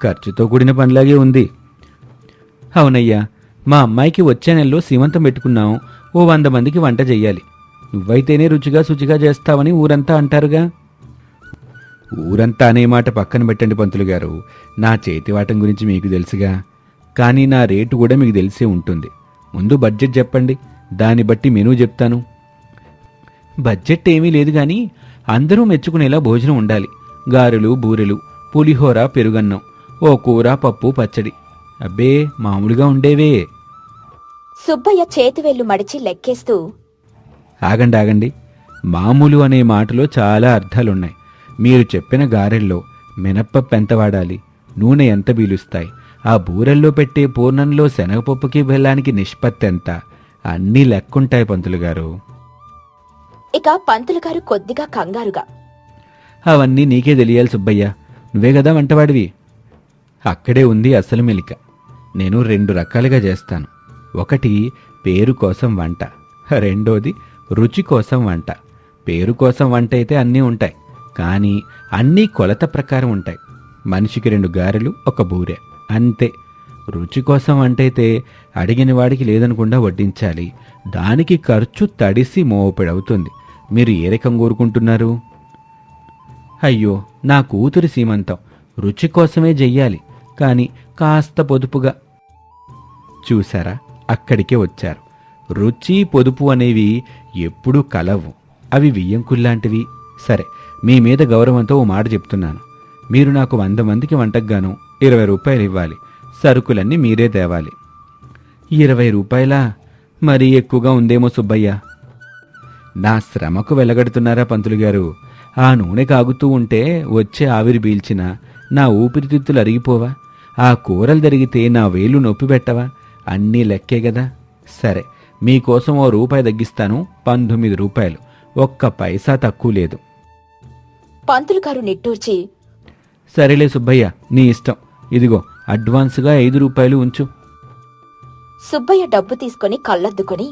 [SPEAKER 3] ఖర్చుతో కూడిన పనిలాగే ఉంది. అవునయ్యా, మా అమ్మాయికి వచ్చే నెలలో సీమంతం పెట్టుకున్నాం. ఓ 100 మందికి వంట చెయ్యాలి. నువ్వైతేనే రుచిగా శుచిగా చేస్తావని ఊరంతా అంటారుగా. ఊరంతా అనే మాట పక్కన పెట్టండి పంతులుగారు. నా చేతివాటం గురించి మీకు తెలుసుగా. కానీ నా రేటు కూడా మీకు తెలిసే ఉంటుంది. ముందు బడ్జెట్ చెప్పండి, దాన్ని బట్టి మెనూ చెప్తాను. బడ్జెట్ ఏమీ లేదు గాని అందరూ మెచ్చుకునేలా భోజనం ఉండాలి. గారెలు, బూరెలు, పులిహోర, పెరుగన్నం, ఓ కూర, పప్పు, పచ్చడి, అబ్బే మామూలుగా ఉండేవే.
[SPEAKER 2] సుబ్బయ్య చేతివేళ్లు మడిచి లెక్కేస్తూ
[SPEAKER 3] ఆగండి ఆగండి, మామూలు అనే మాటలో చాలా అర్థాలున్నాయి. మీరు చెప్పిన గారెల్లో మినప్పప్పు ఎంత వాడాలి, నూనె ఎంత పీలుస్తాయి, ఆ బూరెల్లో పెట్టే పూర్ణంలో శనగపప్పుకి బెల్లానికి నిష్పత్తి ఎంత, అన్నీ లెక్కుంటాయి పంతులు గారు.
[SPEAKER 2] ఇక పంతులు గారు కొద్దిగా కంగారుగా,
[SPEAKER 3] అవన్నీ నీకే తెలియాలి సుబ్బయ్య, నువ్వే కదా వంటవాడివి. అక్కడే ఉంది అసలు మెలిక. నేను 2 రకాలుగా చేస్తాను. ఒకటి పేరు కోసం వంట, రెండోది రుచి కోసం వంట. పేరు కోసం వంట అయితే అన్నీ ఉంటాయి, కానీ అన్నీ కొలత ప్రకారం ఉంటాయి. మనిషికి 2 గారెలు, 1 బూరె, అంతే. రుచి కోసం వంట అయితే అడిగిన వాడికి లేదనకుండా వడ్డించాలి. దానికి ఖర్చు తడిసి మోపెడవుతుంది. మీరు ఏ రకం కోరుకుంటున్నారు? అయ్యో, నా కూతురి సీమంతం రుచి కోసమే చెయ్యాలి, కానీ కాస్త పొదుపుగా. చూసారా, అక్కడికే వచ్చారు. రుచి పొదుపు అనేవి ఎప్పుడూ కలవు. అవి వియ్యంకుల్లాంటివి. సరే, మీ మీద గౌరవంతో ఓ మాట చెప్తున్నాను. మీరు నాకు 100 మందికి వంటకుగాను 20 రూపాయలు ఇవ్వాలి. సరుకులన్నీ మీరే తేవాలి. 20 రూపాయలా? మరీ ఎక్కువగా ఉందేమో సుబ్బయ్య. నా శ్రమకు వెలగడుతున్నారా పంతులు గారు? ఆ నూనె కాగుతూ ఉంటే వచ్చే ఆవిరి పీల్చినా నా ఊపిరితిత్తులు అరిగిపోవా? ఆ కూరలు జరిగితే నా వేలు నొప్పి పెట్టవా? అన్నీ లెక్కే గదా. సరే, మీకోసం ఓ రూపాయి తగ్గిస్తాను. 19 రూపాయలు. 1 పైసా తక్కువ లేదు.
[SPEAKER 2] పంతులు గారు నిట్టూర్చి,
[SPEAKER 3] సరేలే సుబ్బయ్య, నీ ఇష్టం. ఇదిగో అడ్వాన్స్గా 5 రూపాయలు ఉంచు.
[SPEAKER 2] సుబ్బయ్య డబ్బు తీసుకొని కళ్ళద్దుకొని,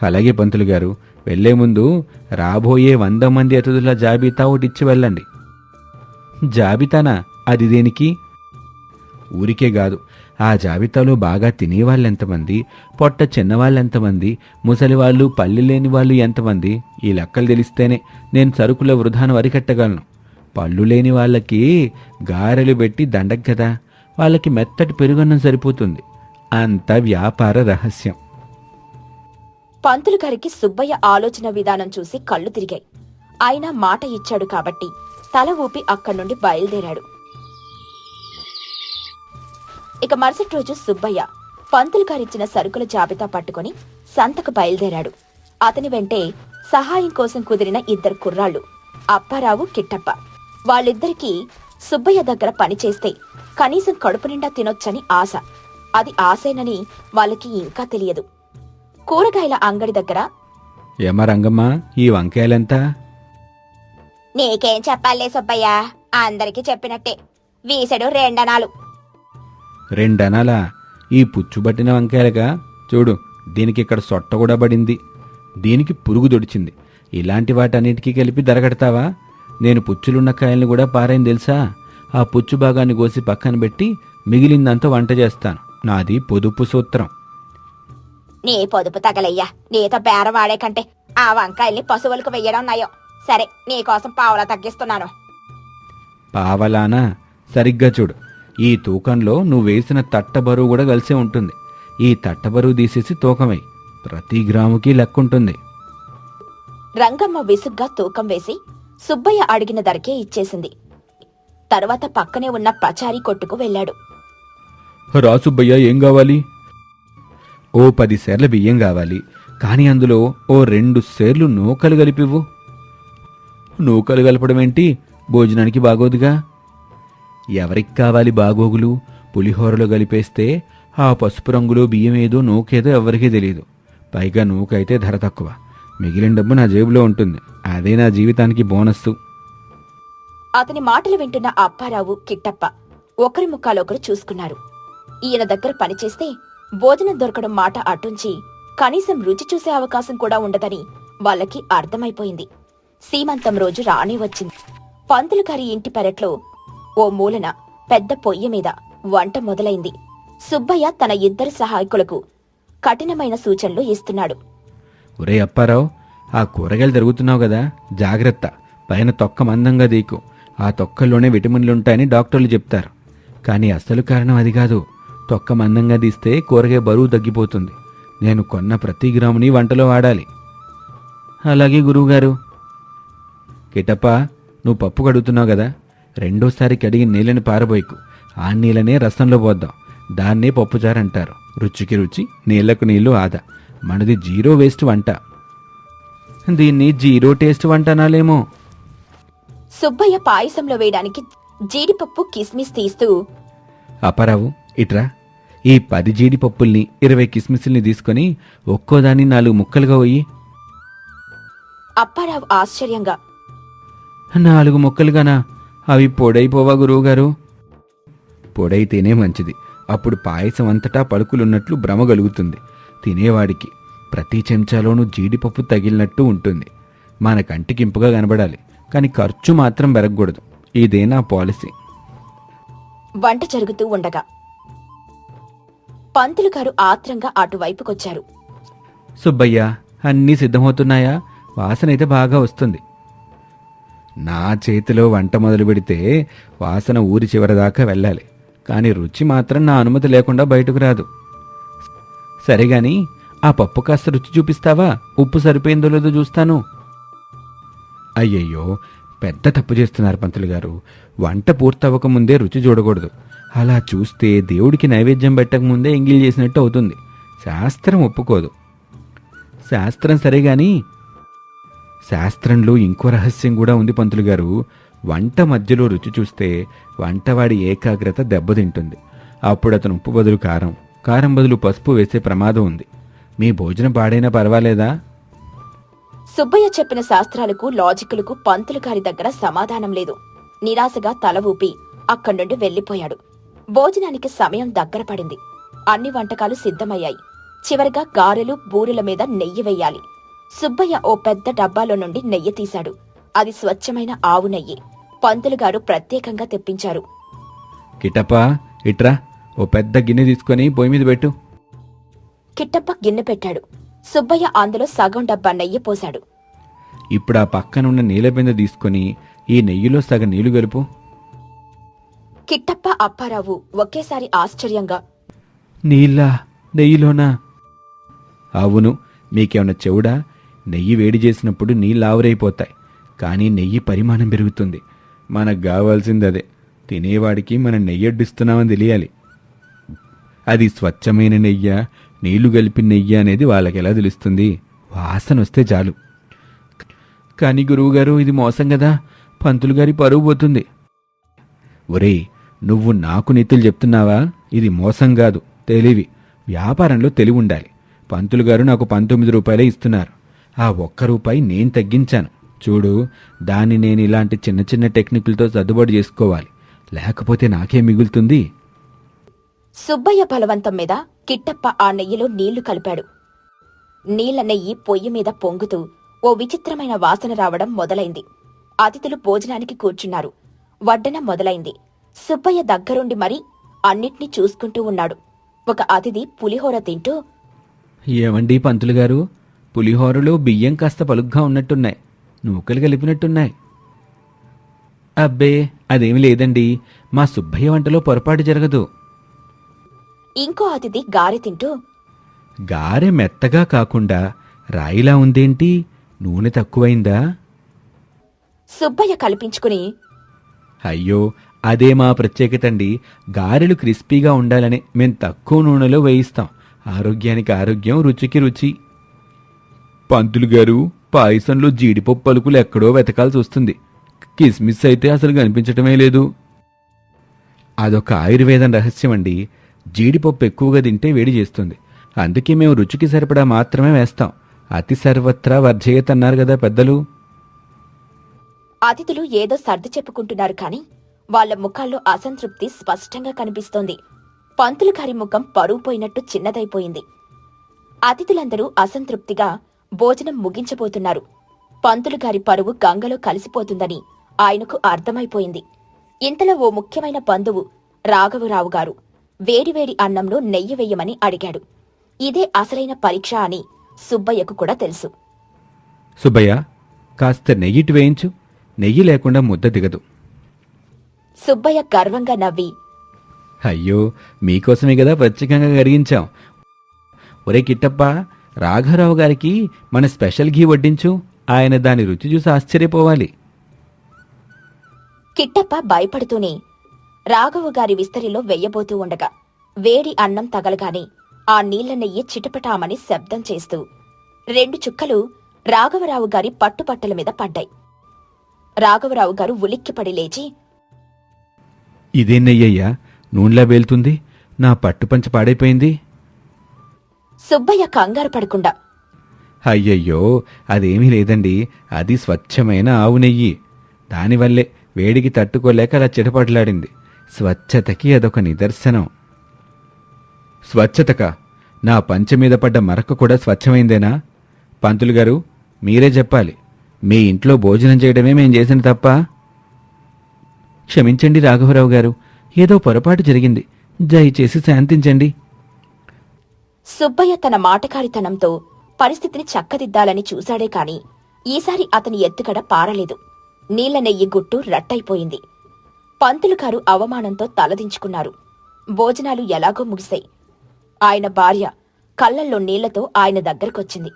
[SPEAKER 3] అలాగే పంతులు గారు, వెళ్లే ముందు రాబోయే 100 మంది అతిథుల జాబితా ఒకటిచ్చి వెళ్ళండి. జాబితానా? అది దేనికి? ఊరికే కాదు, ఆ జాబితాలో బాగా తినేవాళ్ళెంతమంది, పొట్ట చిన్నవాళ్ళెంతమంది, ముసలివాళ్ళు, పల్లి లేని వాళ్ళు ఎంతమంది, ఈ లెక్కలు తెలిస్తేనే నేను సరుకుల వృధాను అరికట్టగలను. పళ్ళు లేని వాళ్ళకి గారెలు పెట్టి దండగ కదా, వాళ్ళకి మెత్తటి పెరుగన్నం సరిపోతుంది. అంత వ్యాపార రహస్యం.
[SPEAKER 2] పంతులు గారికి సుబ్బయ్య ఆలోచన విధానం చూసి కళ్ళు తిరిగాయి. ఆయన మాట ఇచ్చాడు కాబట్టి తల ఊపి అక్కడి నుండి బయలుదేరాడు. ఇక మరుసటి రోజు సుబ్బయ్య పంతులు గారిచ్చిన సరుకుల జాబితా పట్టుకుని సంతకు బయలుదేరాడు. అతని వెంటే సహాయం కోసం కుదిరిన 2 కుర్రాళ్ళు, అప్పారావు, కిట్టప్ప. వాళ్ళిద్దరికీ సుబ్బయ్య దగ్గర పనిచేస్తే కనీసం కడుపు నిండా తినొచ్చని ఆశ. అది ఆశేనని వాళ్ళకి ఇంకా తెలియదు. కూరగాయల అంగడి దగ్గర,
[SPEAKER 3] ఏమా రంగమ్మ, ఈ వంకాయలెంత?
[SPEAKER 2] నీకేం చెప్పాలే సుబ్బయ్య, అందరికీ చెప్పినట్టే. వీసెడు 2 అనాలు.
[SPEAKER 3] 2 అనాలా? ఈ పుచ్చుబట్టిన వంకాయలుగా? చూడు, దీనికి ఇక్కడ సొట్ట కూడా పడింది, దీనికి పురుగు దొడిచింది. ఇలాంటి వాటన్నిటికీ కలిపి ధరగడతావా? నేను పుచ్చులున్న కాయల్ని కూడా పారాయని తెలుసా? ఆ పుచ్చు భాగాన్ని కోసి పక్కన పెట్టి మిగిలిందంతా వంట చేస్తాను. నాది పొదుపు సూత్రం.
[SPEAKER 2] నీ పొదుపు తగలయ్యా, నీతో బేరం వాడే కంటే ఆ వంకాయల్ని పశువులకు వెయ్యడం నయం. సరే, నీకోసం పావలా తగ్గిస్తున్నాను.
[SPEAKER 3] పావలానా? సరిగ్గా చూడు, ఈ తూకంలో నువ్వు వేసిన తట్ట బరువు కూడా కలిసే ఉంటుంది. ఈ తట్ట బరువు తీసేసి తూకమై, ప్రతి గ్రాముకి లెక్కుంటుంది.
[SPEAKER 2] రంగమ్మ విసుగ్గా తూకం వేసి సుబ్బయ్య అడిగిన ధరకే ఇచ్చేసింది. తరువాత పక్కనే ఉన్న పచారీ కొట్టుకు వెళ్ళాడు.
[SPEAKER 3] రా సుబ్బయ్య, ఏం కావాలి? ఓ 10 సేర్ల బియ్యం కావాలి, కానీ అందులో ఓ 2 సేర్లు నూకలు కలిపివ్వు. నూకలు కలపడమేంటి? భోజనానికి బాగోదుగా. ఎవరికి కావాలి బాగోగులు? పులిహోరలో కలిపేస్తే ఆ పసుపు రంగులో బియ్యం ఏదో నూకేదో ఎవరికీ తెలియదు. పైగా నూకైతే ధర తక్కువ. మిగిలిన డబ్బు నా జేబులో ఉంటుంది. అదే నా జీవితానికి బోనస్సు.
[SPEAKER 2] అతని మాటలు వింటున్న అప్పారావు, కిట్టప్ప ఒకరి ముఖాలొకరు చూసుకున్నారు. ఈయన దగ్గర పనిచేస్తే భోజనం దొరకడం మాట అటుంచి కనీసం రుచి చూసే అవకాశం కూడా ఉండదని వాళ్ళకి అర్థమైపోయింది. సీమంతం రోజు రానే వచ్చింది. పంతులు గారి ఇంటి పెరట్లో ఓ మూలన పెద్ద పొయ్యి మీద వంట మొదలైంది. సుబ్బయ్య తన 2 సహాయకులకు కఠినమైన సూచనలు ఇస్తున్నాడు.
[SPEAKER 3] ఒరే అప్పారావు, ఆ కూరగాయలు తిరుగుతున్నావు కదా, జాగ్రత్త. పైన తొక్క మందంగా దీకు. ఆ తొక్కల్లోనే విటమిన్లుంటాయని డాక్టర్లు చెప్తారు. కానీ అసలు కారణం అది కాదు. తొక్క మందంగా తీస్తే కూరగాయ బరువు తగ్గిపోతుంది. నేను కొన్న ప్రతి గ్రాముని వంటలో వాడాలి. అలాగే గురువుగారు. కిటప్ప, నువ్వు పప్పు కడుగుతున్నావు కదా, రెండోసారి కడిగి నీళ్ళని పారబోయకు. ఆ నీళ్ళనే రసంలో పోద్దాం. దాన్నే పప్పుచారంటారు. రుచికి రుచి, నీళ్లకు నీళ్లు ఆదా. మనది జీరో వేస్ట్ వంట. దీన్ని జీరో టేస్ట్ వంట అనాలేమో.
[SPEAKER 2] సుబ్బయ్య పాయసంలో వేయడానికి జీడిపప్పు కిస్మిస్ తీస్తూ,
[SPEAKER 3] అప్పారావు, ఇట్రా. ఈ 10 జీడిపప్పుల్ని 20 కిస్మిస్ల్ని తీసుకొని ఒక్కోదాన్ని 4 ముక్కలుగా పోయి.
[SPEAKER 2] అప్పారావు ఆశ్చర్యంగా,
[SPEAKER 3] 4 ముక్కలుగానా? అవి పొడైపోవా గురువుగారు? పొడైతేనే మంచిది. అప్పుడు పాయసం అంతటా పలుకులున్నట్లు భ్రమ కలుగుతుంది. తినేవాడికి ప్రతి చెంచాలోనూ జీడిపప్పు తగిలినట్టు ఉంటుంది. మన కంటికింపుగా కనబడాలి, కానీ ఖర్చు మాత్రం పెరగకూడదు. ఇదే నా పాలసీ.
[SPEAKER 2] వంట జరుగుతూ ఉండగా పంతులు గారు ఆత్రంగా అటువైపుకొచ్చారు.
[SPEAKER 3] సుబ్బయ్య, అన్నీ సిద్ధమవుతున్నాయా? వాసనైతే బాగా వస్తుంది. నా చేతిలో వంట మొదలు పెడితే వాసన ఊరి చివరిదాకా వెళ్ళాలి, కానీ రుచి మాత్రం నా అనుమతి లేకుండా బయటకు రాదు. సరేగాని ఆ పప్పు కాస్త రుచి చూపిస్తావా? ఉప్పు సరిపోయిందో లేదో చూస్తాను. అయ్యయ్యో, పెద్ద తప్పు చేస్తున్నారు పంతులు గారు. వంట పూర్తవ్వకముందే రుచి చూడకూడదు. అలా చూస్తే దేవుడికి నైవేద్యం పెట్టకముందే ఎంగిల్ చేసినట్టు అవుతుంది. శాస్త్రం ఒప్పుకోదు. శాస్త్రం సరేగాని శాస్త్రంలో ఇంకో రహస్యం కూడా ఉంది పంతులు గారు. వంట మధ్యలో రుచి చూస్తే వంటవాడి ఏకాగ్రత దెబ్బతింటుంది. అప్పుడు అతను ఉప్పు బదులు కారం, కారం బదులు పసుపు వేసే ప్రమాదం ఉంది. మీ భోజనం పాడైనా పర్వాలేదా?
[SPEAKER 2] సుబ్బయ్య చెప్పిన శాస్త్రాలకు లాజికులకు పంతులు గారి దగ్గర సమాధానం లేదు. నిరాశగా తల ఊపి అక్కడి నుండి వెళ్లిపోయాడు. భోజనానికి సమయం దగ్గర పడింది. అన్ని వంటకాలు సిద్ధమయ్యాయి. చివరిగా గారెలు, బూరెల మీద నెయ్యి వెయ్యాలి. సుబ్బయ్య ఓ పెద్ద డబ్బాలో నుండి నెయ్యి తీశాడు. అది స్వచ్ఛమైన ఆవు నెయ్యి. పంతులు గారు ప్రత్యేకంగా తెప్పించారు.
[SPEAKER 3] కిటపా, ఇట్రా. ఓ పెద్ద గిన్నె తీసుకొని పొయ్యి మీద పెట్టు.
[SPEAKER 2] కిట్టప్ప గిన్నె పెట్టాడు. సుబ్బయ్య అందులో సగం డబ్బా నెయ్యి పోశాడు.
[SPEAKER 3] ఇప్పుడు ఆ పక్కనున్న నీళ్ళ బిందె తీసుకొని ఈ నెయ్యిలో సగం నీళ్లు కలుపు.
[SPEAKER 2] కిట్టప్ప, అప్పారావు ఒకేసారి ఆశ్చర్యంగా,
[SPEAKER 3] నీళ్ళా? నెయ్యిలోనా? అవును. మీకేమన్నా చెవుడా? నెయ్యి వేడి చేసినప్పుడు నీళ్ళు ఆవిరైపోతాయి, కానీ నెయ్యి పరిమాణం పెరుగుతుంది. మనకు కావాల్సింది అదే. తినేవాడికి మనం నెయ్యడ్డిస్తున్నామని తెలియాలి. అది స్వచ్ఛమైన నెయ్యా, నీళ్లు కలిపిన నెయ్యి అనేది వాళ్ళకి ఎలా తెలుస్తుంది? వాసన వస్తే చాలు. కానీ గురువుగారు, ఇది మోసం కదా. పంతులు గారి పరువు పోతుంది. ఒరేయ్, నువ్వు నాకు నీతులు చెప్తున్నావా? ఇది మోసం కాదు, తెలివి. వ్యాపారంలో తెలివి ఉండాలి. పంతులు గారు నాకు 19 రూపాయలే ఇస్తున్నారు. ఆ ₹1 నేను తగ్గించాను. చూడు, దాన్ని నేను ఇలాంటి చిన్న చిన్న టెక్నిక్లతో సర్దుబాటు చేసుకోవాలి. లేకపోతే నాకే మిగులుతుంది.
[SPEAKER 2] సుబ్బయ్య బలవంతం మీద కిట్టప్ప ఆ నెయ్యిలో నీళ్లు కలిపాడు. నీళ్ల నెయ్యి పొయ్యి మీద పొంగుతూ ఓ విచిత్రమైన వాసన రావడం మొదలైంది. అతిథులు భోజనానికి కూర్చున్నారు. వడ్డన మొదలైంది. సుబ్బయ్య దగ్గరుండి మరీ అన్నిట్నీ చూసుకుంటూ ఉన్నాడు. ఒక అతిథి పులిహోర తింటూ,
[SPEAKER 3] ఏమండి పంతులు గారు, పులిహోరలో బియ్యం కాస్త పలుగ్గా ఉన్నట్టున్నాయి, నూకలు కలిపినట్టున్నాయి. అబ్బే, అదేమి లేదండి. మా సుబ్బయ్య వంటలో పొరపాటు జరగదు.
[SPEAKER 2] ఇంకో అతిథి గారె తింటూ,
[SPEAKER 3] గారె మెత్తగా కాకుండా రాయిలా ఉందేంటి? నూనె తక్కువైందా?
[SPEAKER 2] సుబ్బయ్య కల్పించుకుని,
[SPEAKER 3] అయ్యో, అదే మా ప్రత్యేకతండి. గారెలు క్రిస్పీగా ఉండాలని మేం తక్కువ నూనెలో వేయిస్తాం. ఆరోగ్యానికి ఆరోగ్యం, రుచికి రుచి. పంతులు గారు, పాయసంలో జీడిపప్పు పలుకులు ఎక్కడో వెతకాల్సి వస్తుంది. కిస్మిస్ అయితే అసలు కనిపించటమే లేదు. అదొక ఆయుర్వేదం రహస్యం అండి. జీడిపప్పు ఎక్కువగా తింటే వేడి చేస్తుంది. అందుకే మేము రుచికి సరిపడా మాత్రమే వేస్తాం. అతి సర్వత్రా వర్జయత్ అన్నారు కదా పెద్దలు.
[SPEAKER 2] అతిథులు ఏదో సర్ది చెప్పుకుంటున్నారు కాని వాళ్ల ముఖాల్లో అసంతృప్తి స్పష్టంగా కనిపిస్తోంది. పంతులు గారి ముఖం పరువు పోయినట్టు చిన్నదైపోయింది. అతిథులందరూ అసంతృప్తిగా భోజనం ముగించబోతున్నారు. పంతులు గారి పరువు గంగలో కలిసిపోతుందని ఆయనకు అర్థమైపోయింది. ఇంతలో ఓ ముఖ్యమైన బంధువు రాఘవరావు గారు వేడివేడి అన్నంలో నెయ్యి వెయ్యమని అడిగాడు. ఇదే అసలైన పరీక్ష అని సుబ్బయ్యకు కూడా తెలుసు.
[SPEAKER 3] సుబ్బయ్య, కాస్త నెయ్యిటి వేయించు. నెయ్యి లేకుండా ముద్ద దిగదు.
[SPEAKER 2] సుబ్బయ్య గర్వంగా నవ్వి,
[SPEAKER 3] అయ్యో, మీకోసమే కదా ప్రత్యేకంగా కరిగించాం. ఒరే కిట్టప్ప, రాఘవరావు గారికి మన స్పెషల్ ఘీ వడ్డించు. ఆయన దాని రుచి చూసి ఆశ్చర్యపోవాలి.
[SPEAKER 2] కిట్టప్ప భయపడుతూనే రాఘవ గారి విస్తరిలో వెయ్యబోతూ ఉండగా వేడి అన్నం తగలగానే ఆ నీళ్ల నెయ్యి చిటపటామని శబ్దం చేస్తూ 2 చుక్కలు రాఘవరావు గారి పట్టుపట్టల మీద పడ్డాయి. రాఘవరావు గారు ఉలిక్కిపడి లేచి,
[SPEAKER 3] ఇదే నెయ్యయ్యా, నూనెలా వేలుతుంది, నా పట్టుపంచ పాడైపోయింది.
[SPEAKER 2] సుబ్బయ్య కంగారు పడకుండా,
[SPEAKER 3] అయ్యయ్యో, అదేమీ లేదండి, అది స్వచ్ఛమైన ఆవు నెయ్యి. దానివల్లే వేడికి తట్టుకోలేక అలా చిటపట్లాడింది. స్వచ్ఛతకి అదొక నిదర్శనం. స్వచ్ఛతకా? నా పంచె మీద పడ్డ మరక కూడా స్వచ్ఛమైందేనా? పంతులు గారు, మీరే చెప్పాలి. మీ ఇంట్లో భోజనం చేయడమే మేం చేసిన తప్ప? క్షమించండి రాఘవరావు గారు, ఏదో పొరపాటు జరిగింది, దయచేసి శాంతించండి.
[SPEAKER 2] సుబ్బయ్య తన మాటకారితనంతో పరిస్థితిని చక్కదిద్దాలని చూశాడే కాని ఈసారి అతని ఎత్తుగడ పారలేదు. నీళ్ల నెయ్యి గుట్టు రట్టయిపోయింది. పంతులు గారు అవమానంతో తలదించుకున్నారు. భోజనాలు ఎలాగో ముగిశాయి. ఆయన భార్య కళ్ళల్లో నీళ్లతో ఆయన దగ్గరకొచ్చింది.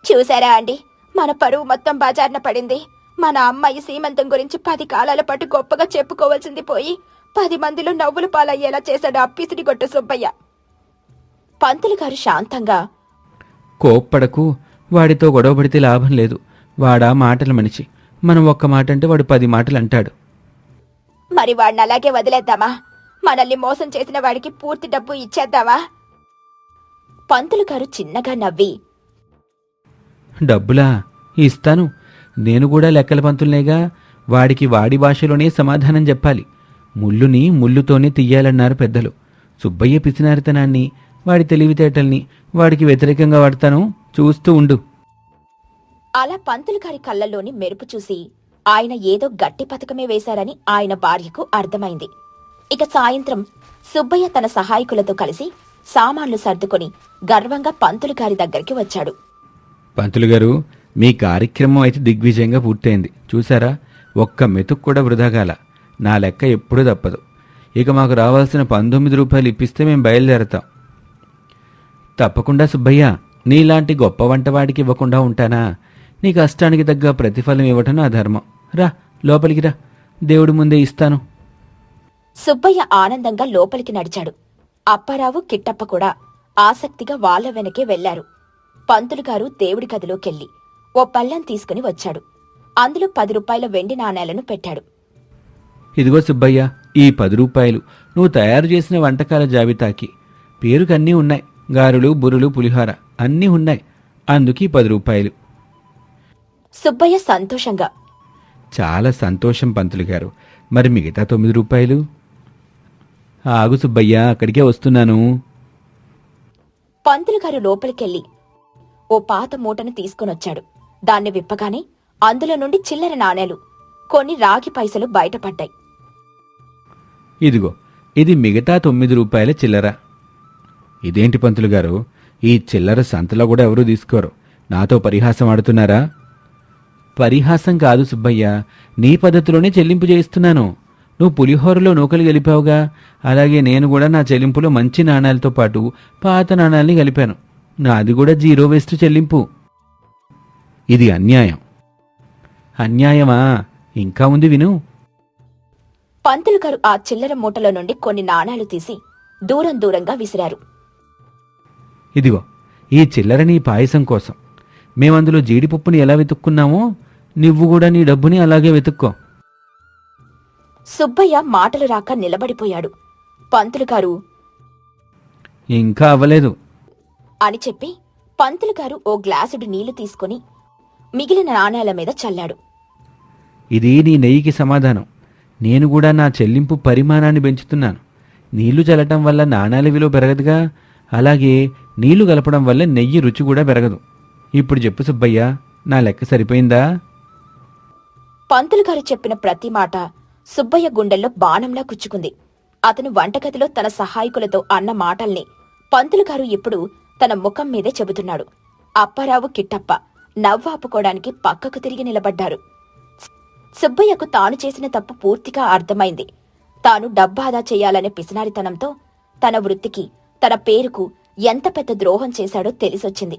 [SPEAKER 2] చూశారా అండి, మన పరువు మొత్తం బజార్న పడింది. మన అమ్మాయి సీమంతం గురించి 10 కాలాల పాటు గొప్పగా చెప్పుకోవాల్సింది పోయి 10 మందిలో నవ్వులు పాలయ్యేలా చేశాడు అప్పిసిడి గొట్టు సుబ్బయ్య. పంతులు గారు శాంతంగా,
[SPEAKER 3] కోప్పడకు, వాడితో గొడవపడితే లాభం లేదు. వాడా మాటల మనిషి. మనం ఒక్క మాట అంటే వాడు 10 మాటలు అంటాడు.
[SPEAKER 2] మరి వాడిని అలాగే వదిలేద్దామా? మనల్ని మోసం చేసిన వాడికి పూర్తి డబ్బు ఇచ్చేద్దామా? పంతులు గారు చిన్నగా నవ్వి,
[SPEAKER 3] డబ్బులా? ఇస్తాను. నేను కూడా లెక్కల పంతుల్నేగా. వాడికి వాడి భాషలోనే సమాధానం చెప్పాలి. ముల్లుని ముల్లుతోనే తీయాలన్నారు పెద్దలు. సుబ్బయ్య పిసినారితనాన్ని, వాడి తెలివితేటల్ని వాడికి వ్యతిరేకంగా వాడతాను, చూస్తూ ఉండు.
[SPEAKER 2] అలా పంతులు గారి కళ్ళల్లోని మెరుపు చూసి ఆయన ఏదో గట్టి పథకమే వేశారని ఆయన భార్యకు అర్థమైంది. ఇక సాయంత్రం సుబ్బయ్య తన సహాయకులతో కలిసి సామాన్లు సర్దుకొని గర్వంగా పంతులు గారి దగ్గరికి వచ్చాడు.
[SPEAKER 3] పంతులు గారు, మీ కార్యక్రమం అయితే దిగ్విజయంగా పూర్తయింది. చూసారా, ఒక్క మెతుకు కూడా వృధాగాల. నా లెక్క ఎప్పుడూ తప్పదు. ఇక మాకు రావాల్సిన 19 రూపాయలు ఇప్పిస్తే మేం బయలుదేరతాం. తప్పకుండా సుబ్బయ్య, నీలాంటి గొప్ప వంటవాడికి ఇవ్వకుండా ఉంటానా? నీ కష్టానికి తగ్గ ప్రతిఫలం ఇవ్వటం నా ధర్మం. రా, లోపలికి రా, దేవుడి ముందే ఇస్తాను.
[SPEAKER 2] సుబ్బయ్య ఆనందంగా లోపలికి నడిచాడు. అప్పారావు, కిట్టప్ప కూడా ఆసక్తిగా వాళ్ల వెనకే వెళ్లారు. పంతులు గారు దేవుడి గదిలోకెళ్లి ఓ పళ్ళెం తీసుకుని వచ్చాడు. అందులో 10 రూపాయల వెండి నాణేలను పెట్టాడు.
[SPEAKER 3] ఇదిగో సుబ్బయ్య, ఈ 10 రూపాయలు నువ్వు తయారు చేసిన వంటకాల జాబితాకి. పేరుకన్నీ ఉన్నాయి. గారెలు, బురులు, పులిహోర అన్నీ ఉన్నాయి. అందుకీ 10 రూపాయలు.
[SPEAKER 2] సుబ్బయ్య సంతోషంగా,
[SPEAKER 3] చాలా సంతోషం పంతులు గారు. మరి మిగతా 9 రూపాయలు? ఆగు సుబ్బయ్య, అక్కడికే వస్తున్నాను.
[SPEAKER 2] పంతులు గారు లోపలికెళ్లి ఓ పాత మూటను తీసుకునొచ్చాడు. దాన్ని విప్పగానే అందులో నుండి చిల్లర నాణేలు, కొన్ని రాగి పైసలు బయటపడ్డాయి.
[SPEAKER 3] ఇదిగో, ఇది మిగతా 9 రూపాయల చిల్లర. ఇదేంటి పంతులు గారు, ఈ చిల్లర సంతలో కూడా ఎవరూ తీసుకోరు. నాతో పరిహాసం ఆడుతున్నారా? పరిహాసం కాదు సుబ్బయ్య, నీ పద్ధతిలోనే చెల్లింపు చేయిస్తున్నాను. నువ్వు పులిహోరలో నూకలు గలిపావుగా, అలాగే నేను కూడా నా చెల్లింపులో మంచి నాణాలతో పాటు పాత నాణాల్ని కలిపాను. నాది కూడా 0 వేస్ట్ చెల్లింపు. ఇది అన్యాయం. అన్యాయమా? ఇంకా ఉంది, విను.
[SPEAKER 2] పంతులు గారు ఆ చిల్లర మూటలో నుండి కొన్ని నాణాలు తీసి దూరం దూరంగా విసిరారు.
[SPEAKER 3] ఇదిగో, ఈ చిల్లర నీ పాయసం కోసం. మేమందులో జీడిపప్పుని ఎలా వెతుక్కున్నామో నువ్వు కూడా నీ డబ్బుని అలాగే వెతుక్కో.
[SPEAKER 2] సుబ్బయ్య మాటలు రాక నిలబడిపోయాడు. పంతులు గారు,
[SPEAKER 3] ఇంకా అవ్వలేదు
[SPEAKER 2] అని చెప్పి పంతులు గారు ఓ గ్లాసుడు నీళ్లు తీసుకుని మిగిలిన నాణేల మీద చల్లాడు.
[SPEAKER 3] ఇది నీ నెయ్యికి సమాధానం. నేను కూడా నా చెల్లింపు పరిమాణాన్ని పెంచుతున్నాను. నీళ్లు చల్లటం వల్ల నాణాల విలువ పెరగదుగా, అలాగే నీళ్లు కలపడం వల్ల నెయ్యి రుచి కూడా పెరగదు. ఇప్పుడు చెప్పు సుబ్బయ్య, నా లెక్క సరిపోయిందా?
[SPEAKER 2] పంతులు గారు చెప్పిన ప్రతి మాట సుబ్బయ్య గుండెల్లో బాణంలా కుచ్చుకుంది. అతను వంటగదిలో తన సహాయకులతో అన్న మాటల్ని పంతులు గారు ఇప్పుడు తన ముఖం మీదే చెబుతున్నాడు. అప్పారావు, కిట్టప్ప నవ్వాపుకోవడానికి పక్కకు తిరిగి నిలబడ్డారు. సుబ్బయ్యకు తాను చేసిన తప్పు పూర్తిగా అర్థమైంది. తాను డబ్బాదా చెయ్యాలనే పిసినారితనంతో తన వృత్తికి, తన పేరుకు ఎంత పెద్ద ద్రోహం చేశాడో తెలిసొచ్చింది.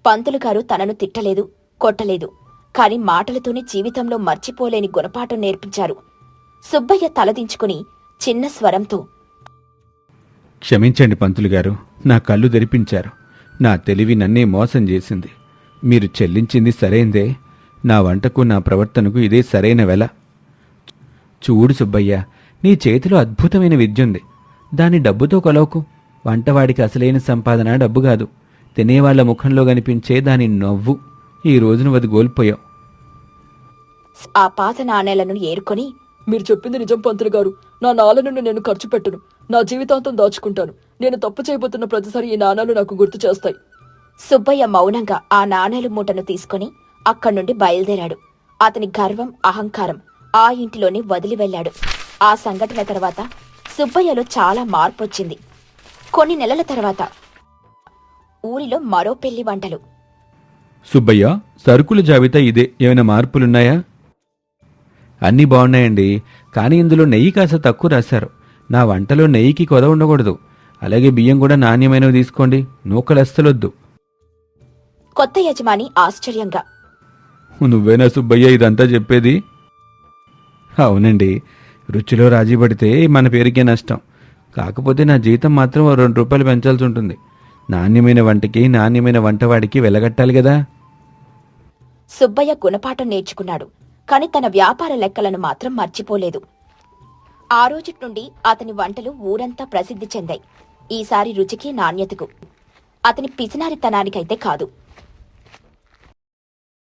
[SPEAKER 2] పంతులు గారు తనను తిట్టలేదు, కొట్టలేదు, కాని మాటలతోనే జీవితంలో మర్చిపోలేని గుణపాఠం నేర్పించారు. సుబ్బయ్య తలదించుకుని చిన్న స్వరంతో,
[SPEAKER 3] క్షమించండి పంతులు గారు, నా కళ్ళు తెరిపించారు. నా తెలివి నన్నే మోసం చేసింది. మీరు చెల్లించింది సరైందే. నా వంటకు నా ప్రవర్తనకు ఇదే సరైన వెల. చూడు సుబ్బయ్య, నీ చేతిలో అద్భుతమైన విద్యుంది. దాన్ని డబ్బుతో కొలవకు. వంటవాడికి అసలైన సంపాదన డబ్బు కాదు, తినేవాళ్ల ముఖంలో కనిపించే దాని నవ్వు. ఈ రోజును అది కోల్పోయావు.
[SPEAKER 2] ఆ పాత నాణేలను ఏరుకొని,
[SPEAKER 1] మీరు చెప్పింది నిజం పంతులు గారు. నా నాణాలను నేను ఖర్చు పెట్టను. నా జీవితాంతం దాచుకుంటాను. నేను తప్పు చేయబోతున్న ప్రతిసారి ఈ నాణాలు నాకు గుర్తు చేస్తాయి.
[SPEAKER 2] సుబ్బయ్య మౌనంగా ఆ నాణేలు మూటను తీసుకుని అక్కడి నుండి బయలుదేరాడు. అతని గర్వం, అహంకారం ఆ ఇంటిలోనే వదిలి వెళ్లాడు. ఆ సంఘటన తర్వాత సుబ్బయ్యలో చాలా మార్పొచ్చింది. కొన్ని నెలల తర్వాత ఊరిలో మరో పెళ్లి వంటలు.
[SPEAKER 3] సుబ్బయ్య, సరుకుల జాబితా ఇదే. ఏమైనా మార్పులున్నాయా? అన్నీ బాగున్నాయండి, కానీ ఇందులో నెయ్యి కాస్త తక్కువ రాశారు. నా వంటలో నెయ్యికి కొద ఉండకూడదు. అలాగే బియ్యం కూడా నాణ్యమైనవి తీసుకోండి, నూకలు అస్సలొద్దు.
[SPEAKER 2] కొత్త యజమాని ఆశ్చర్యంగా,
[SPEAKER 3] నువ్వేనా సుబ్బయ్య ఇదంతా చెప్పేది? అవునండి, రుచిలో రాజీ పడితే మన పేరుకే నష్టం. కాకపోతే నా జీతం మాత్రం ఓ 2 రూపాయలు పెంచాల్సి ఉంటుంది. నాణ్యమైన వంటకి నాణ్యమైన వంటవాడికి వెలగట్టాలి కదా.
[SPEAKER 2] సుబ్బయ్య గుణపాఠం నేర్చుకున్నాడు, కాని తన వ్యాపార లెక్కలను మాత్రం మర్చిపోలేదు. ఆ రోజుటి నుండి అతని వంటలు ఊరంతా ప్రసిద్ధి చెందాయి. ఈసారి రుచికి, నాణ్యతకు. అతని పిసినారితనానికైతే కాదు.